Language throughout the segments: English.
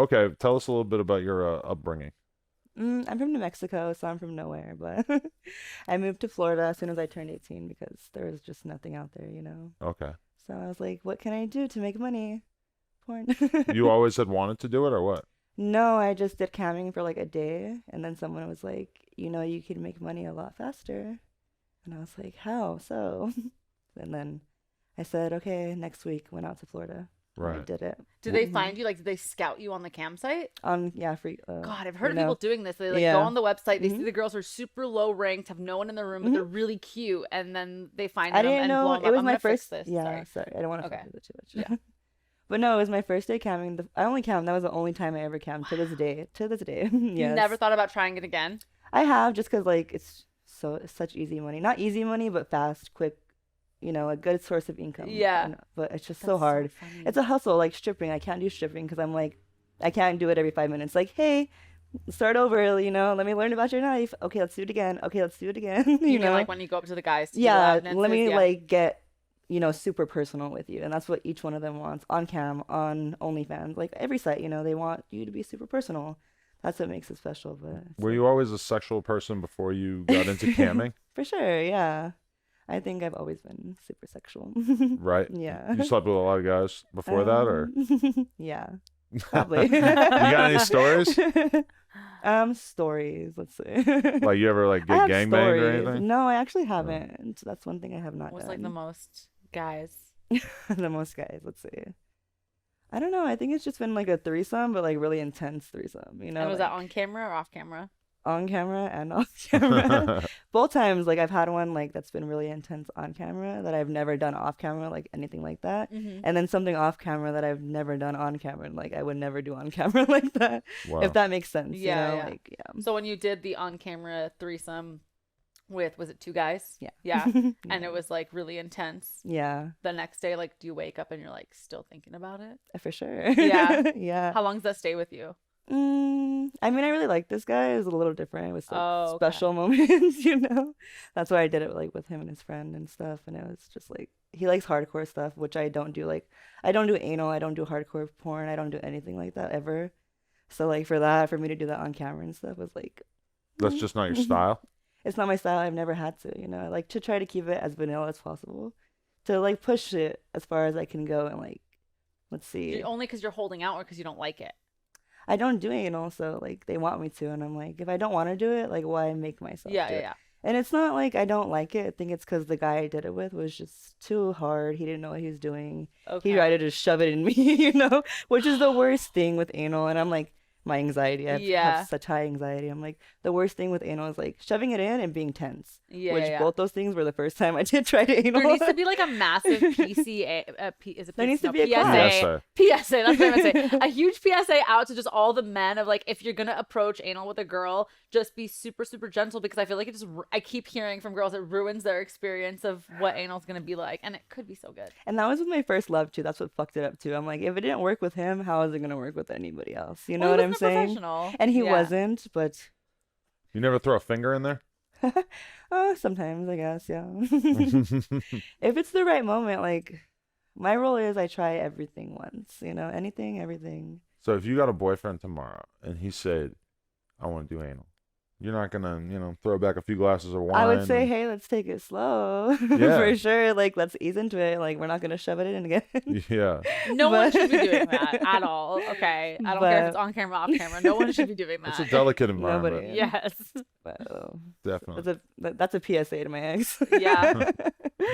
Okay, tell us a little bit about your upbringing. I'm from New Mexico, so I'm from nowhere, but I moved to Florida as soon as I turned 18 because there was just nothing out there, you know. Okay. So I was like, what can I do to make money? Porn. You always had wanted to do it or what? No, I just did camming for like a day, and then someone was like, you could make money a lot faster. And I was like, how? So, and then I said, okay, next week, went out to Florida, and I Right. did it. Did they hmm find you? Like, did they scout you on the campsite? Yeah, free, God, I've heard you of people know, doing this. They like go yeah. on the website, they hmm see the girls are super low ranked, have no one in the room, but hmm they're really cute, and then they find I them didn't and blow know them it up. was I'm my gonna fix first. this. Yeah, Sorry. sorry, I don't want to Okay. fuck with it too Yeah. much. But no, it was my first day camming. I only cammed. That was the only time I ever cammed to this Wow. day. To this day, You never yes, thought about trying it again? I have just because like it's such easy money. Not easy money, but fast, quick. A good source of income. Yeah. And but it's just so That's so hard. funny. It's a hustle, like stripping. I can't do stripping because I'm like, I can't do it every 5 minutes. Like, hey, start over. Let me learn about your knife. Okay, let's do it again. Okay, let's do it again. You mean like when you go up to the guys to do the Yeah, lap let dances? me Yeah. like get, super personal with you. And that's what each one of them wants on cam, on OnlyFans, like every site, they want you to be super personal. That's what makes it special, but it's Were you always a sexual person before you got into like camming? for sure, yeah. I think I've always been super sexual. Right. Yeah. You slept with a lot of guys before that, or Yeah, probably. you got any stories? Stories, let's see. Like you ever like I get have gangbanged or stories. anything? No, I actually Or- haven't. That's one thing I have not What's like the done. most guys? The most guys, let's see. I don't know. I think it's just been like a threesome, but like really intense threesome, And was that like on camera or off camera? on camera and off camera. Both times, like I've had one like that's been really intense on camera that I've never done off camera, like anything like that. Mm-hmm. And then something off camera that I've never done on camera, and like I would never do on camera like that, if Wow. that makes sense, Yeah, yeah. like yeah. So when you did the on camera threesome with, was it two guys? Yeah. Yeah. And Yeah. it was like really intense. Yeah, The next day, like, do you wake up and you're like still thinking about it? for sure. Yeah. Yeah. How long does that stay with you? I mean, I really like this guy. It was a little different. It was like Oh, okay. special moments. That's why I did it like with him and his friend and stuff. And it was just like he likes hardcore stuff, which I don't do. Like I don't do anal. I don't do hardcore porn. I don't do anything like that ever. So like for me to do that on camera and stuff was like, That's just not your style. it's not my style. I've never had to. I like to try to keep it as vanilla as possible, to like push it as far as I can go and like, let's see. Only because you're holding out or because you don't like it? I don't do anal, so like they want me to, and I'm like, if I don't want to do it, like why make myself Yeah, do yeah, it? yeah. And it's not like I don't like it. I think it's because the guy I did it with was just too hard. He didn't know what he was doing. He tried Okay. to just shove it in me, which is the worst thing with anal. And I'm like, my anxiety. I Yeah. have such high anxiety. I'm like, the worst thing with anal is like shoving it in and being tense. Yeah, Which yeah, yeah. both those things were the first time I did try to anal. There needs to be like a massive PCA. Is it There needs to no, be a class. PSA. PSA. That's what I'm gonna say. A huge PSA out to just all the men of like, if you're gonna approach anal with a girl, just be super, super gentle, because I feel like I keep hearing from girls it ruins their experience of what anal's gonna be like, and it could be so good. And that was with my first love too. That's what fucked it up too. I'm like, if it didn't work with him, how is it gonna work with anybody else? You know Well, what he I'm wasn't a saying? professional. And he Yeah. wasn't, but You never throw a finger in there? sometimes I guess, yeah. If it's the right moment, like my rule is I try everything once, anything, everything. So if you got a boyfriend tomorrow and he said, I want to do anal, you're not gonna, throw back a few glasses of wine. I would say, and- hey, let's take it slow. Yeah. For sure. Like, let's ease into it. Like, we're not gonna shove it in again. Yeah. No one But- should be doing that at all. Okay, I don't care if it's But- on camera, off camera. No one should be doing It's that. a delicate environment. Nobody. Yes. But, Definitely. that's a PSA to my ex. Yeah.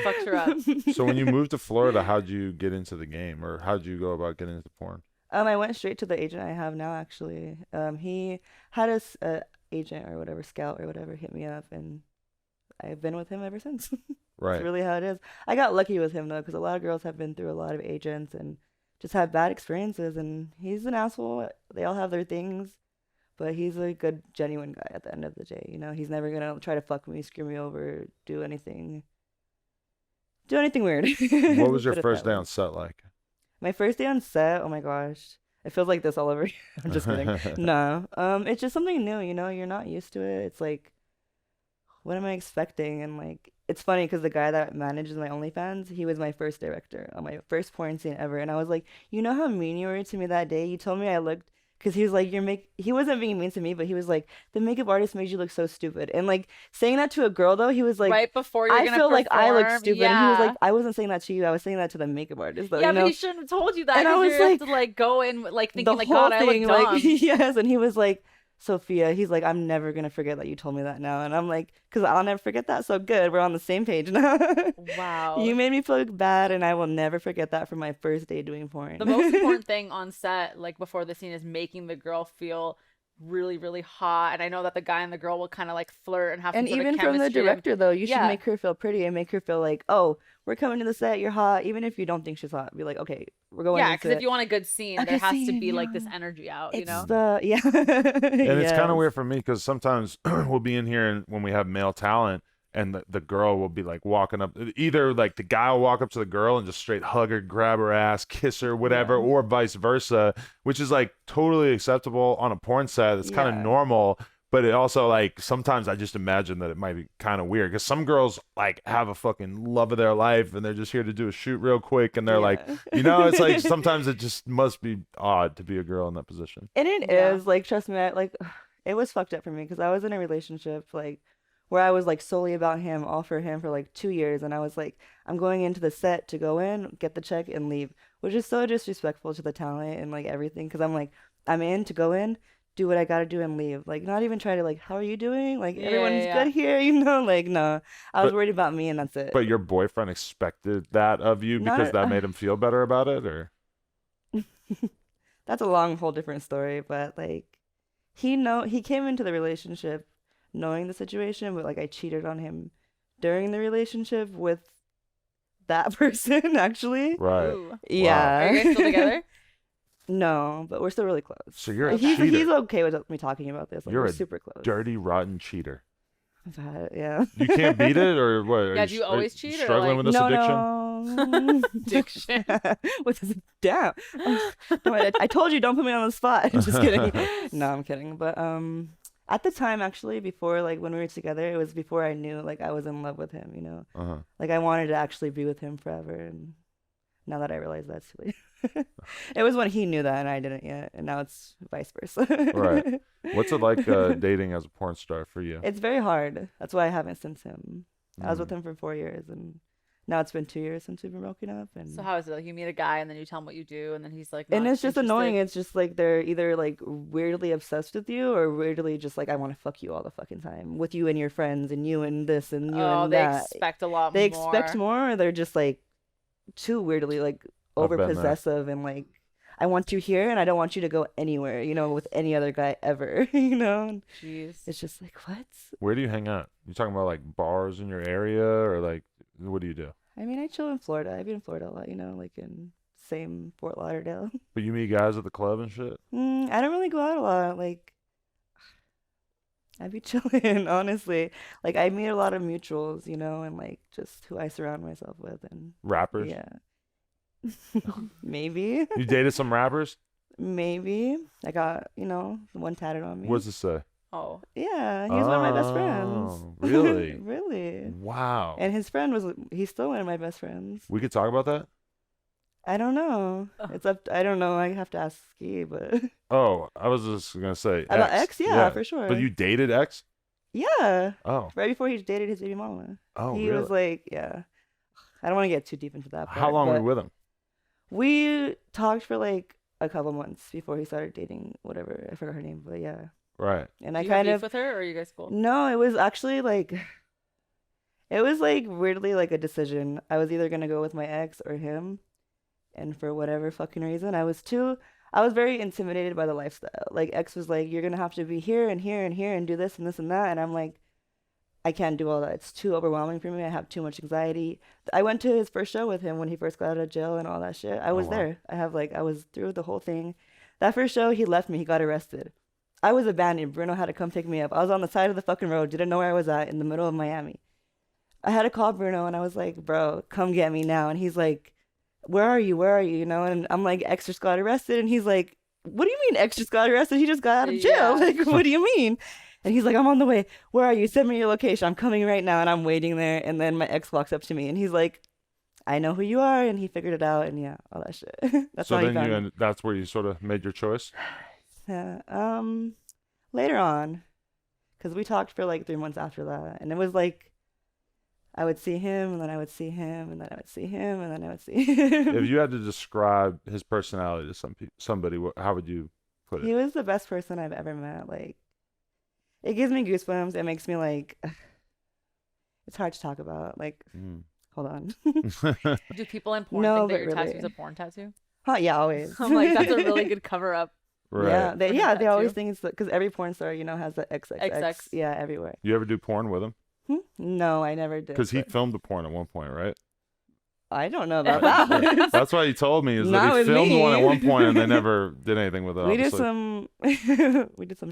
Fucked her up. So when you moved to Florida, how'd you get into the game, or how'd you go about getting into porn? I went straight to the agent I have now, actually. He had a agent or whatever, scout or whatever, hit me up, and I've been with him ever since. That's Right. really how it is. I got lucky with him though, because a lot of girls have been through a lot of agents and just had bad experiences. And he's an asshole. They all have their things, but he's a good, genuine guy at the end of the day. He's never gonna try to fuck me, screw me over, do anything weird. What was your Put it first that day way. on set like? My first day on set, oh my gosh. It feels like this all over. I'm just kidding. No. It's just something new, you're not used to it. It's like, what am I expecting? And like, it's funny because the guy that manages my OnlyFans, he was my first director on my first porn scene ever. And I was like, you know how mean you were to me that day? You told me I looked because he was like, he wasn't being mean to me, but he was like, the makeup artist made you look so stupid. And like saying that to a girl though, he was like, right before you're I gonna feel like I look perform. stupid. And he was Yeah. like, I wasn't saying that to you. I was saying that to the makeup artist though, Yeah, you but know? he shouldn't have told you that And I because was you have like, to like go in like the thinking like, whole God, I look thing, dumb. like, yes. And he was like, Sophia, he's like, I'm never gonna forget that you told me that now. And I'm like, because I'll never forget that. So good, we're on the same page now. Wow. You made me feel bad, and I will never forget that from my first day doing porn. The most important thing on set, like before the scene, is making the girl feel really, really hot. And I know that the guy and the girl will kind of like flirt and have And some sort even of from the chemistry. director, though, you should Yeah. make her feel pretty and make her feel like, oh, we're coming to the set, you're hot. Even if you don't think she's hot, be like, okay, we're going Yeah, into because if you want a good scene, a there good has to scene, be like this yeah. energy out, you It's know? the yeah, And it's kind of Yes. weird for me because sometimes we'll be in here and when we have male talent and the girl will be like walking up, either like the guy will walk up to the girl and just straight hug her, grab her ass, kiss her, whatever, Yeah. or vice versa, which is like totally acceptable on a porn set. It's kind of Yeah. normal. But it also like sometimes I just imagine that it might be kind of weird because some girls like have a fucking love of their life and they're just here to do a shoot real quick and they're like, Yeah. you know, it's like sometimes it just must be odd to be a girl in that position. And it Yeah. is like, trust me, like it was fucked up for me because I was in a relationship like where I was like solely about him, all for him for like 2 years, and I was like, I'm going into the set to go in, get the check, and leave, which is so disrespectful to the talent and like everything. Because I'm like, I'm in to go in, do what I gotta do, and leave. Like, not even try to like, how are you doing? Like, Yeah, everyone's yeah, good here, you know? Like, no, I was But- worried about me, and that's it. But your boyfriend expected that of you Not because a- that made him feel better about it, or That's a long, whole different story. But like, he came into the relationship knowing the situation, but like I cheated on him during the relationship with that person actually. right? Ooh. Yeah. Are you guys still together? No, but we're still really close. So you're a he's cheater. okay with me talking about this. Like, You're we're a super close. Dirty, rotten cheater. But, yeah. You can't beat it, or what? Are Yeah, do you are always cheat, or, Struggling like- with this No, addiction? no. Addiction. With this, damn. No, I told you, don't put me on the spot. Just kidding. No, I'm kidding. But at the time, actually, before like when we were together, it was before I knew like I was in love with him. You know, Uh-huh. like I wanted to actually be with him forever. And now that I realize that's too late. It was when he knew that and I didn't yet, and now it's vice versa. Right. What's it like dating as a porn star for you? It's very hard. That's why I haven't since him. I was with Mm. him for 4 years, and now it's been 2 years since we've been broken up. And So how is it? Like you meet a guy and then you tell him what you do, and then he's like, and not it's just interested? annoying. It's just like they're either like weirdly obsessed with you or weirdly just like I want to fuck you all the fucking time with you and your friends and you and this and you Oh, and they that. expect a lot They more. expect more, or they're just like too weirdly like I've been there. over possessive and like I want you here and I don't want you to go anywhere, you know, with any other guy ever, you know. And Jeez. it's just like what? Where do you hang out? You talking about like bars in your area, or like what do you do? I mean, I chill in Florida. I've been in Florida a lot, you know, like in same Fort Lauderdale. But you meet guys at the club and shit. I don't really go out a lot. Like, I be chilling, honestly. Like, I meet a lot of mutuals, you know, and like just who I surround myself with, and Rappers. yeah, maybe, You dated some rappers. maybe. I got one tatted on me. What's it say? Oh. Yeah, he's one of my best friends. Oh, really? Really. Wow. And his friend he's still one of my best friends. We could talk about that. I don't know. Oh. It's up. I don't know. I have to ask Ski, but Oh, I was just gonna say about X, yeah, for sure. But you dated X? Yeah, Oh, right before he dated his baby mama. oh, He really? was like, yeah. I don't want to get too deep into that part. How long were but you with him? We talked for like a couple months before he started dating whatever. I forgot her name, but yeah. Right. And Do I you have kind beef of with her, or are you guys cool? no, it was actually like it was like weirdly like a decision. I was either gonna go with my ex or him, and for whatever fucking reason, I was very intimidated by the lifestyle. Like X was like, you're gonna have to be here and here and here and do this and this and that, and I'm like, I can't do all that. It's too overwhelming for me. I have too much anxiety. I went to his first show with him when he first got out of jail and all that shit. I was wow. there. I was through the whole thing. That first show, he left me. He got arrested. I was abandoned. Bruno had to come pick me up. I was on the side of the fucking road. Didn't know where I was at in the middle of Miami. I had to call Bruno and I was like, bro, come get me now. And he's like, where are you? Where are you? You know? And I'm like, X just got arrested. And he's like, what do you mean X just got arrested? He just got out of jail. Yeah. Like, what do you mean? And he's like, I'm on the way. Where are you? Send me your location. I'm coming right now. And I'm waiting there. And then my ex walks up to me and he's like, I know who you are. And he figured it out. And yeah, all that shit. That's So how he then found me. that's where you sort of made your choice. Later on, because we talked for like 3 months after that, and it was like I would see him, and then I would see him, and then I would see him, and then I would see him. If you had to describe his personality to somebody, how would you put He it? was the best person I've ever met. Like, it gives me goosebumps. It makes me like, it's hard to talk about. Like, Mm. hold on. Do people in porn No, think that but your tattoo's really. a porn tattoo? Huh, yeah, always. I'm like, that's a really good cover up. Right. Yeah, For they always tattoo. think it's because every porn star, has the XXX. XX. Yeah, everywhere. You ever do porn with him? No, I never did. Because he but filmed the porn at one point, right? I don't know about that. That's why he told me is Not that he with filmed me. one at one point and they never did anything with it. we did Obviously. some we did some